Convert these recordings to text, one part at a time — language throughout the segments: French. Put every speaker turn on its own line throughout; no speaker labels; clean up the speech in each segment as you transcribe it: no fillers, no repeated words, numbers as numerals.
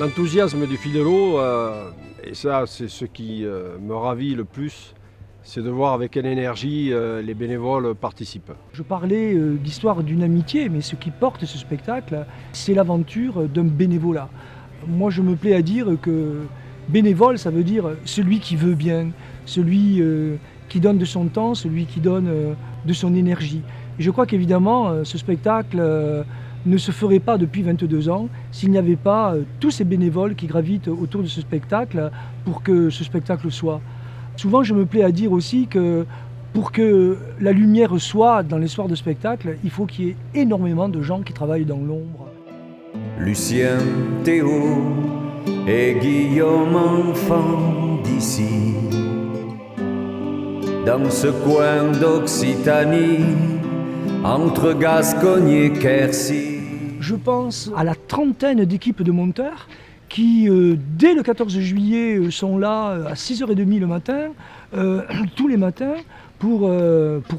L'enthousiasme du Fidelo, et ça c'est ce qui me ravit le plus, c'est de voir avec quelle énergie les bénévoles participent.
Je parlais d'histoire d'une amitié, mais ce qui porte ce spectacle, c'est l'aventure d'un bénévolat. Moi je me plais à dire que bénévole, ça veut dire celui qui veut bien, celui qui donne de son temps, celui qui donne de son énergie. Et je crois qu'évidemment ce spectacle ne se ferait pas depuis 22 ans s'il n'y avait pas tous ces bénévoles qui gravitent autour de ce spectacle pour que ce spectacle soit. Souvent je me plais à dire aussi que pour que la lumière soit dans les soirs de spectacle, il faut qu'il y ait énormément de gens qui travaillent dans l'ombre.
Lucien, Théo et Guillaume, enfant d'ici, dans ce coin d'Occitanie, entre Gascogne et Quercy.
Je pense à la trentaine d'équipes de monteurs qui, dès le 14 juillet, sont là à 6h30 le matin, tous les matins, pour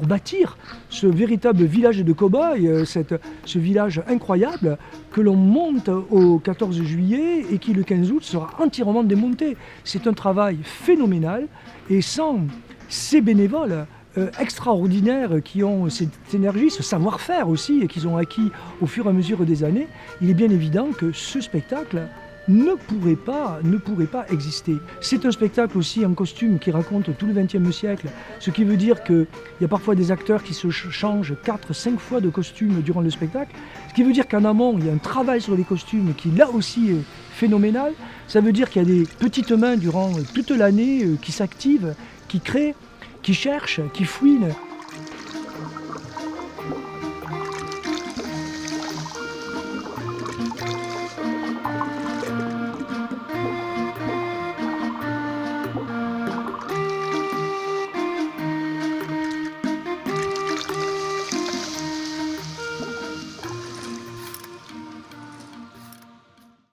bâtir ce véritable village de cow-boys, ce village incroyable que l'on monte au 14 juillet et qui, le 15 août, sera entièrement démonté. C'est un travail phénoménal et sans ces bénévoles extraordinaires qui ont cette énergie, ce savoir-faire aussi, et qu'ils ont acquis au fur et à mesure des années, il est bien évident que ce spectacle ne pourrait pas exister. C'est un spectacle aussi en costume qui raconte tout le XXe siècle, ce qui veut dire qu'il y a parfois des acteurs qui se changent 4-5 fois de costume durant le spectacle, ce qui veut dire qu'en amont, il y a un travail sur les costumes qui là aussi est phénoménal. Ça veut dire qu'il y a des petites mains durant toute l'année qui s'activent, qui créent, qui cherchent, qui fouinent.